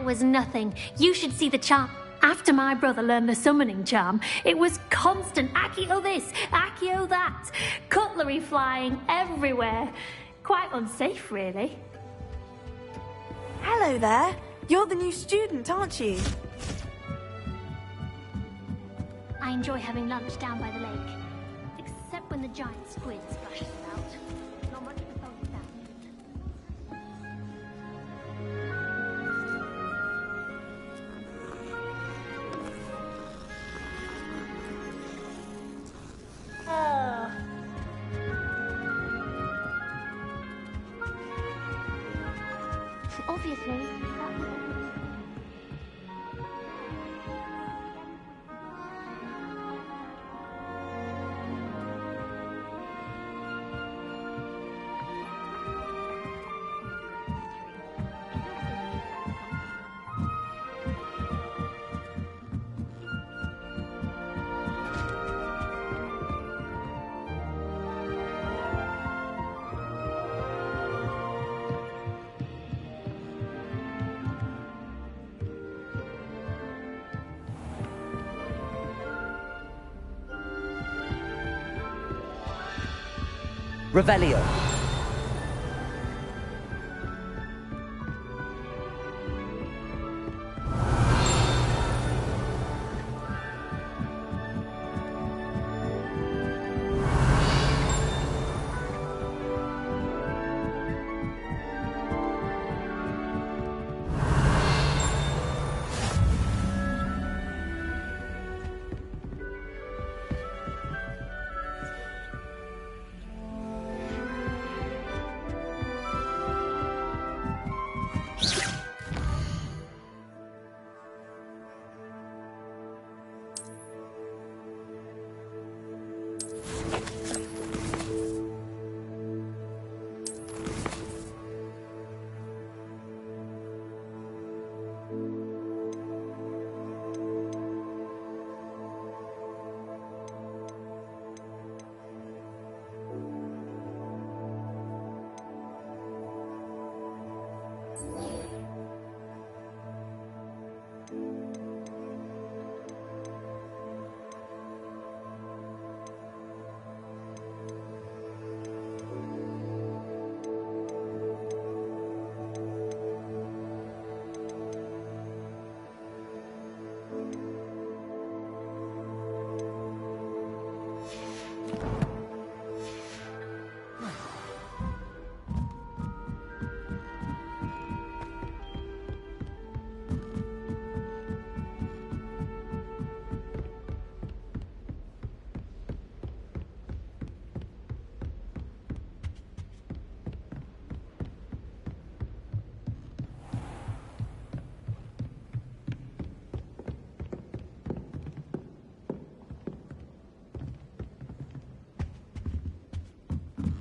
was nothing. You should see the charm. After my brother learned the summoning charm, it was constant Accio this, Accio that. Cutlery flying everywhere. Quite unsafe, really. Hello there. You're the new student, aren't you? I enjoy having lunch down by the lake. Except when the giant squid splashes about. Not much of a fun with that. Obviously, Revelio.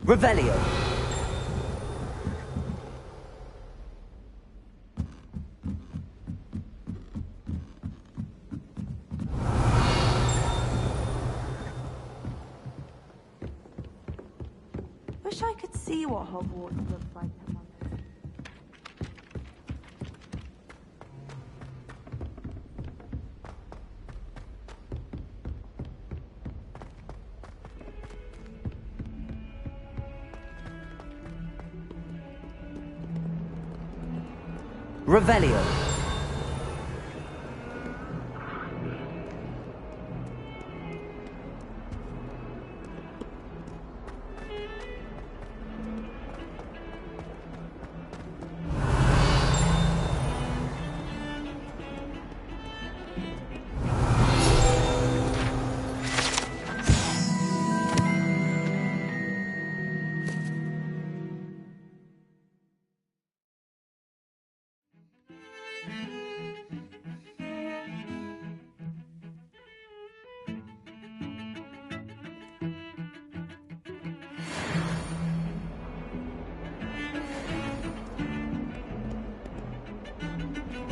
Revelio. Wish I could see what Hogwarts looks like among us. Revelio.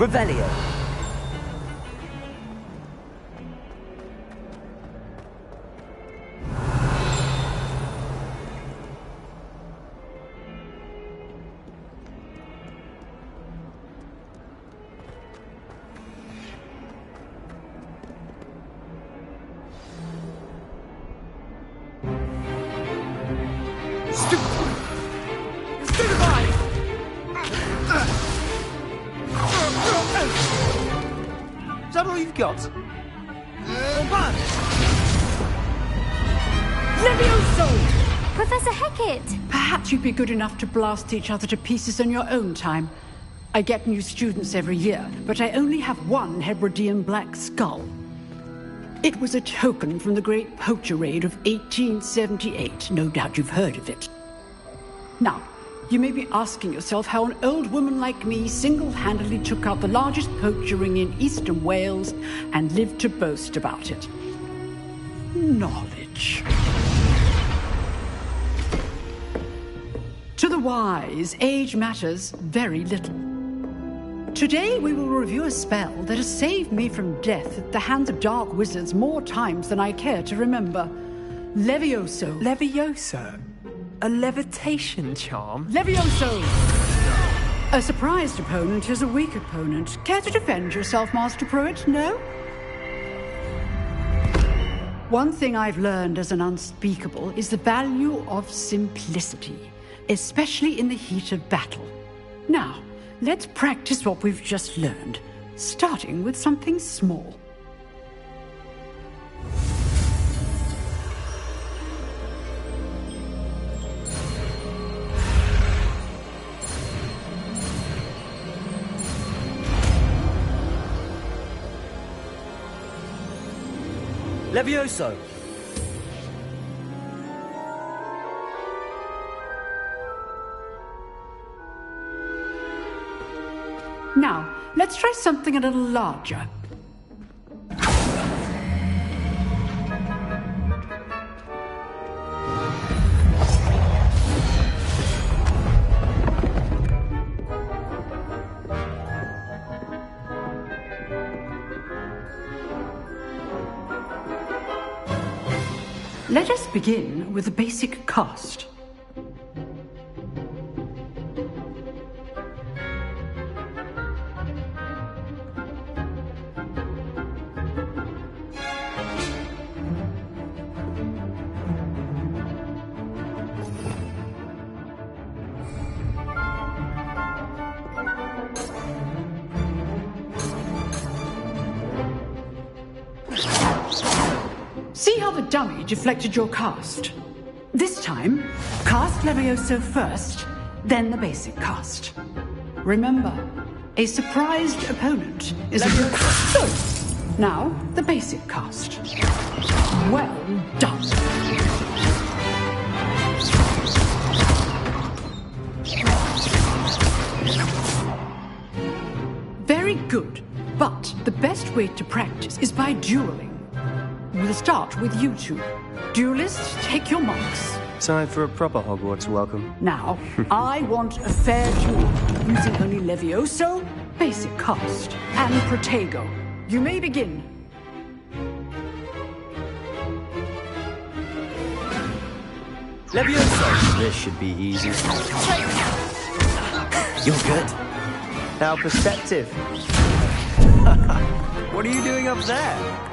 Revelio. Stupefy! Is that all you've got? Levioso! Professor Hecat! Perhaps you'd be good enough to blast each other to pieces in your own time. I get new students every year, but I only have one Hebridean black skull. It was a token from the Great Poacher Raid of 1878. No doubt you've heard of it. Now, you may be asking yourself how an old woman like me single-handedly took out the largest poacher ring in eastern Wales and lived to boast about it. Knowledge. To the wise, age matters very little. Today we will review a spell that has saved me from death at the hands of dark wizards more times than I care to remember. Levioso. Levioso? A levitation charm? Levioso! A surprised opponent is a weak opponent. Care to defend yourself, Master Pruitt? No? One thing I've learned as an unspeakable is the value of simplicity, especially in the heat of battle. Now, let's practice what we've just learned, starting with something small. Levioso! Now, let's try something a little larger. Let us begin with the basic cast. See how the dummy deflected your cast? This time, cast Levioso first, then the basic cast. Remember, a surprised opponent is a good... Good! Now, the basic cast. Well done. Very good, but the best way to practice is by dueling. We'll start with you two. Duelists, take your marks. Time for a proper Hogwarts welcome. Now, I want a fair duel, using only Levioso, basic cast, and Protego. You may begin. Levioso! This should be easy. You're good. Our perspective. What are you doing up there?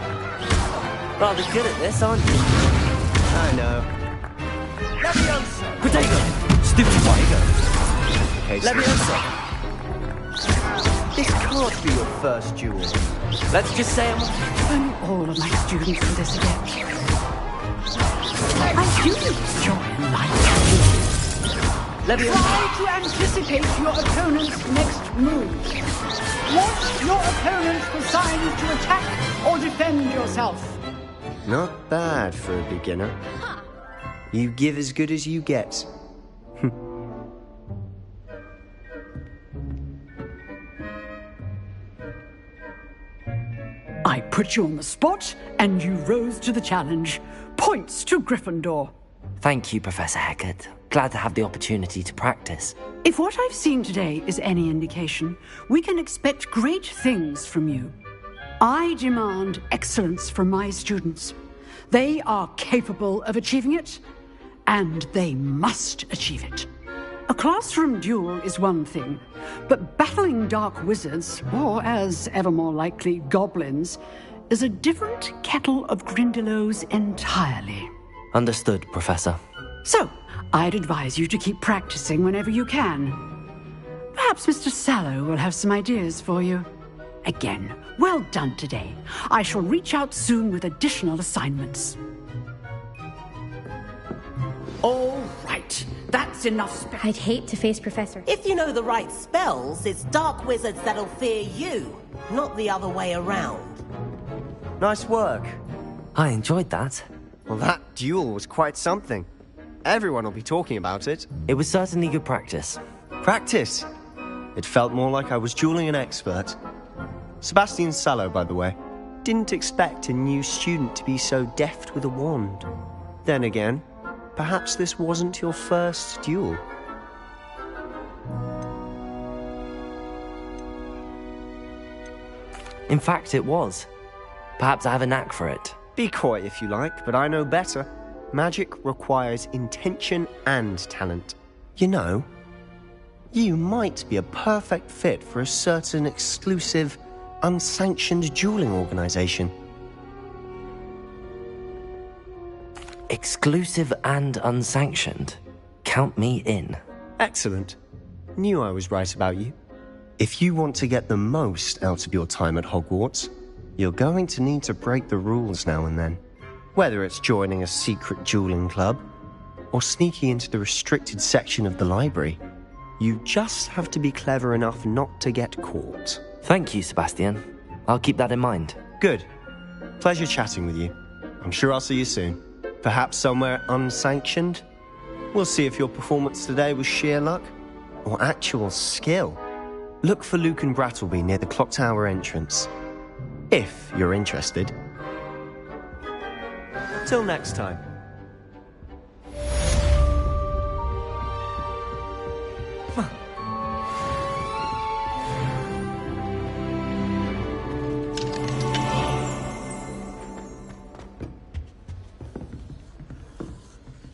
Rather good at this, aren't you? I know. Levioso! Protego! Stupefy! Okay, Levioso! this can't be your first duel. Let's just say Only all of my students for this again. I do enjoy life. Levioso! Try to anticipate your opponent's next move. Watch your opponent for signs to attack or defend yourself. Not bad for a beginner. You give as good as you get. I put you on the spot, and you rose to the challenge. Points to Gryffindor. Thank you, Professor Hecat. Glad to have the opportunity to practice. If what I've seen today is any indication, we can expect great things from you. I demand excellence from my students. They are capable of achieving it, and they must achieve it. A classroom duel is one thing, but battling dark wizards, or as ever more likely, goblins, is a different kettle of Grindylows entirely. Understood, Professor. So, I'd advise you to keep practicing whenever you can. Perhaps Mr. Sallow will have some ideas for you. Again, well done today. I shall reach out soon with additional assignments. All right, that's enough. I'd hate to face Professor. If you know the right spells, it's dark wizards that'll fear you, not the other way around. Nice work. I enjoyed that. Well, that duel was quite something. Everyone will be talking about it. It was certainly good practice. Practice? It felt more like I was dueling an expert. Sebastian Sallow, by the way. Didn't expect a new student to be so deft with a wand. Then again, perhaps this wasn't your first duel. In fact, it was. Perhaps I have a knack for it. Be coy if you like, but I know better. Magic requires intention and talent. You know, you might be a perfect fit for a certain exclusive, unsanctioned dueling organization. Exclusive and unsanctioned. Count me in. Excellent. Knew I was right about you. If you want to get the most out of your time at Hogwarts, you're going to need to break the rules now and then. Whether it's joining a secret dueling club, or sneaking into the restricted section of the library, you just have to be clever enough not to get caught. Thank you, Sebastian. I'll keep that in mind. Good. Pleasure chatting with you. I'm sure I'll see you soon. Perhaps somewhere unsanctioned? We'll see if your performance today was sheer luck, or actual skill. Look for Luke and Brattleby near the Clock Tower entrance. If you're interested. Till next time.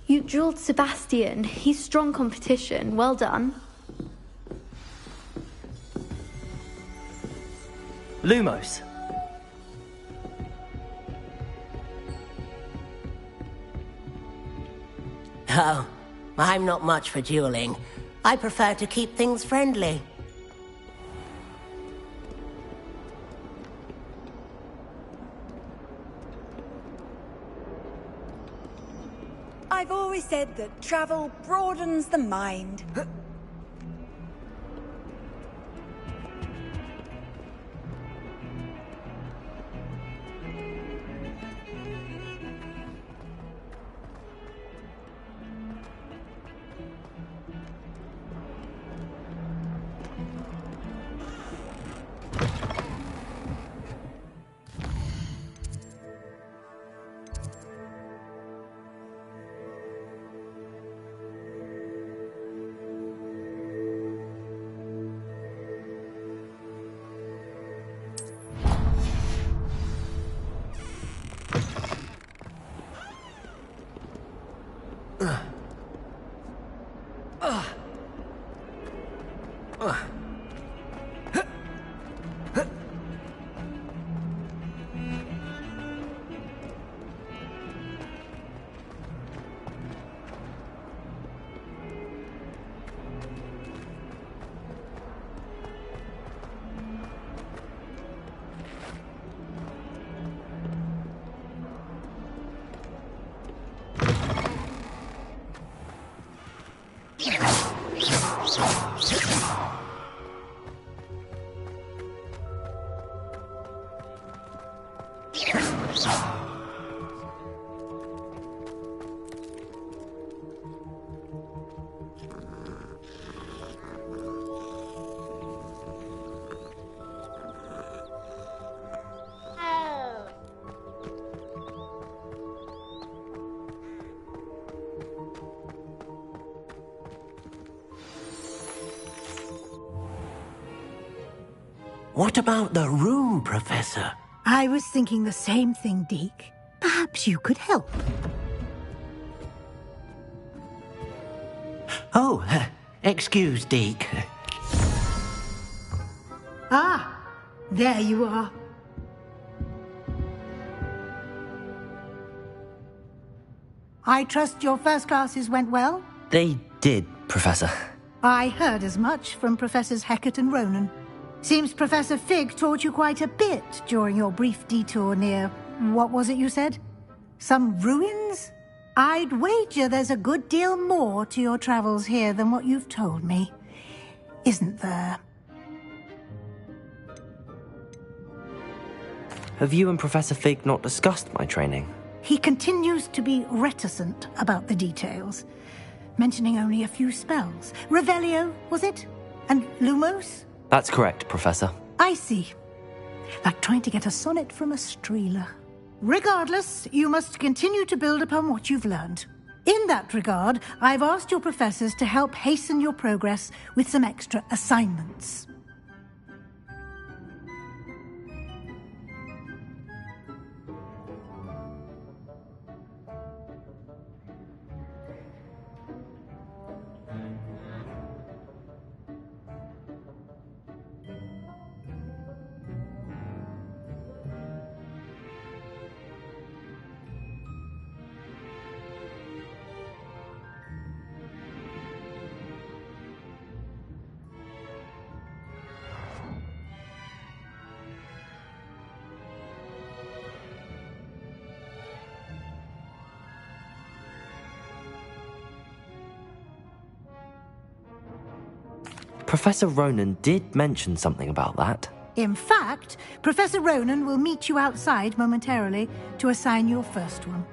You dueled Sebastian. He's strong competition. Well done. Lumos. Oh, I'm not much for dueling. I prefer to keep things friendly. I've always said that travel broadens the mind. What about the room, Professor? I was thinking the same thing, Deke. Perhaps you could help. Oh, excuse, Deke. Ah, there you are. I trust your first classes went well? They did, Professor. I heard as much from Professors Hecat and Ronan. Seems Professor Fig taught you quite a bit during your brief detour near... what was it you said? Some ruins? I'd wager there's a good deal more to your travels here than what you've told me. Isn't there? Have you and Professor Fig not discussed my training? He continues to be reticent about the details, mentioning only a few spells. Revelio, was it? And Lumos? That's correct, Professor. I see. Like trying to get a sonnet from a streeler. Regardless, you must continue to build upon what you've learned. In that regard, I've asked your professors to help hasten your progress with some extra assignments. Professor Ronan did mention something about that. In fact, Professor Ronan will meet you outside momentarily to assign your first one.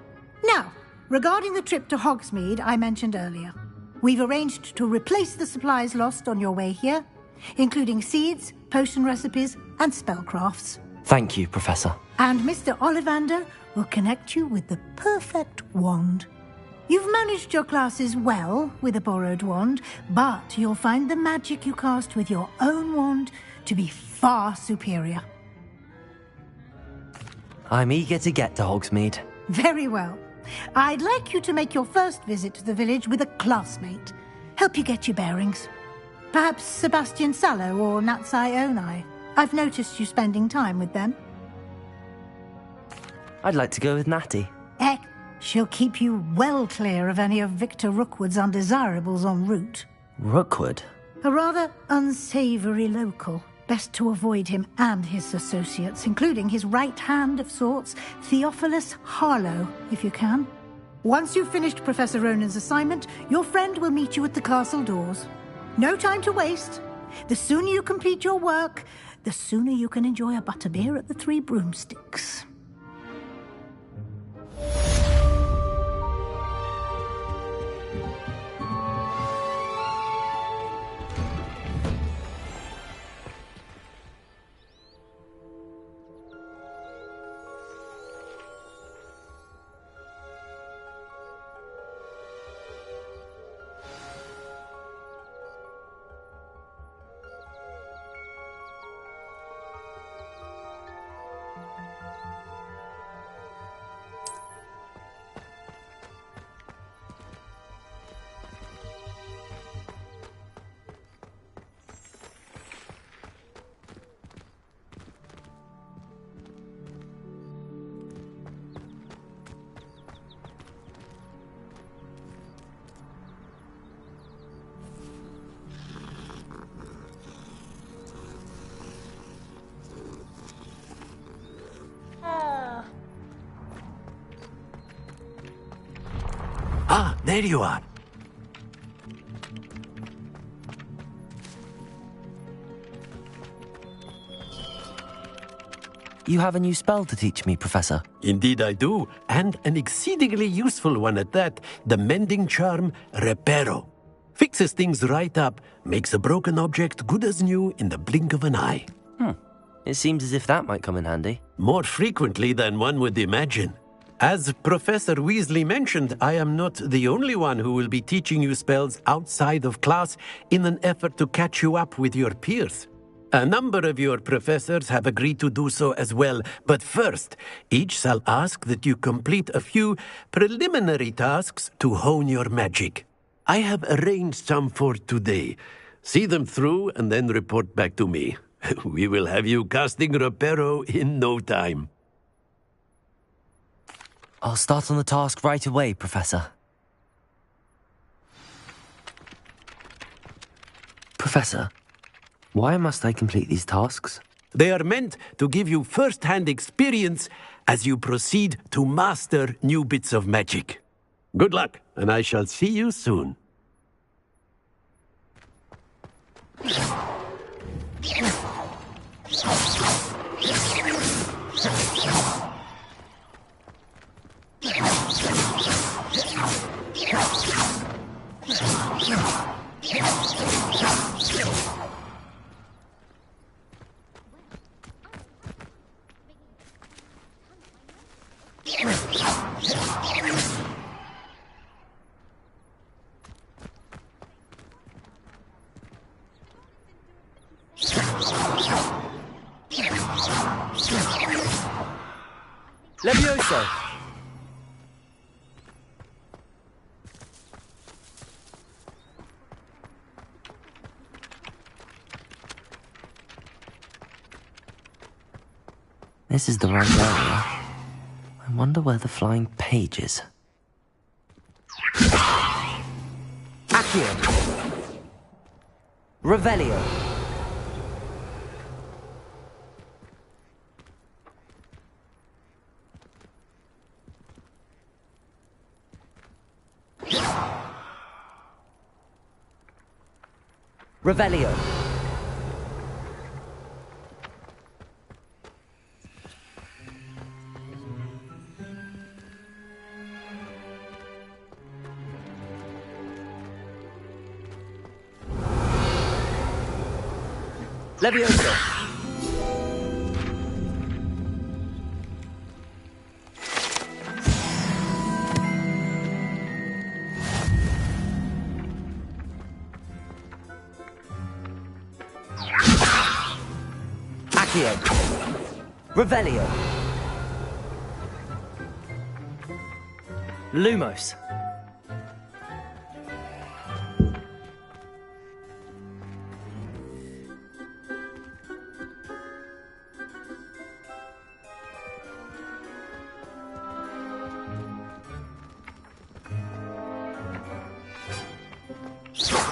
Now, regarding the trip to Hogsmeade I mentioned earlier, we've arranged to replace the supplies lost on your way here, including seeds, potion recipes, and spellcrafts. Thank you, Professor. And Mr. Ollivander will connect you with the perfect wand. You've managed your classes well with a borrowed wand, but you'll find the magic you cast with your own wand to be far superior. I'm eager to get to Hogsmeade. Very well. I'd like you to make your first visit to the village with a classmate. Help you get your bearings. Perhaps Sebastian Sallow or Natsai Onai. I've noticed you spending time with them. I'd like to go with Natty. Heck, she'll keep you well clear of any of Victor Rookwood's undesirables en route. Rookwood? A rather unsavory local. Best to avoid him and his associates, including his right hand of sorts, Theophilus Harlow, if you can. Once you've finished Professor Ronan's assignment, your friend will meet you at the castle doors. No time to waste. The sooner you complete your work, the sooner you can enjoy a butterbeer at the Three Broomsticks. Ah, there you are. You have a new spell to teach me, Professor. Indeed I do, and an exceedingly useful one at that, the mending charm Reparo. Fixes things right up, makes a broken object good as new in the blink of an eye. It seems as if that might come in handy. More frequently than one would imagine. As Professor Weasley mentioned, I am not the only one who will be teaching you spells outside of class in an effort to catch you up with your peers. A number of your professors have agreed to do so as well, but first, each shall ask that you complete a few preliminary tasks to hone your magic. I have arranged some for today. See them through and then report back to me. We will have you casting Reparo in no time. I'll start on the task right away, Professor. Professor, why must I complete these tasks? They are meant to give you first-hand experience as you proceed to master new bits of magic. Good luck, and I shall see you soon. Levioso! This is the right area. I wonder where the flying page is. Accio! Revelio! Revelio. Levioso. Accio. Revelio. Lumos.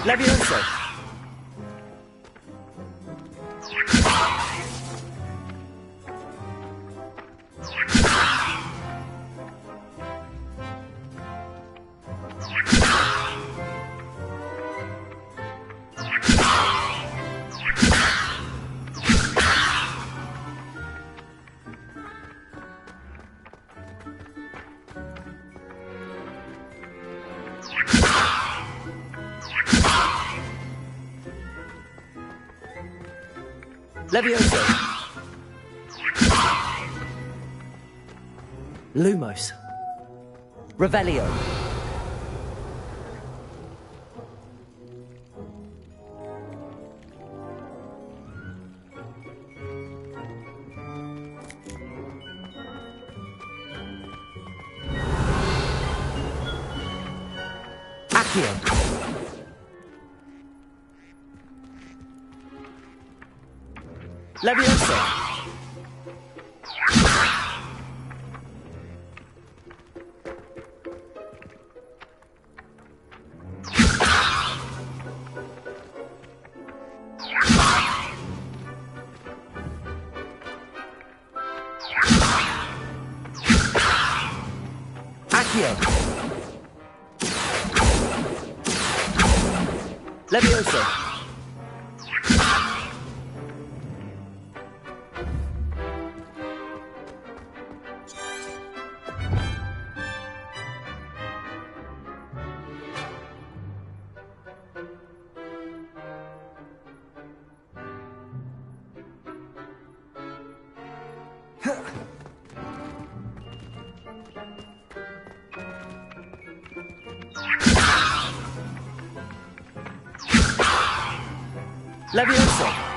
Levioso. Levioso. Lumos. Revelio. Accio. Levioso. Accio. Levioso. Levioso.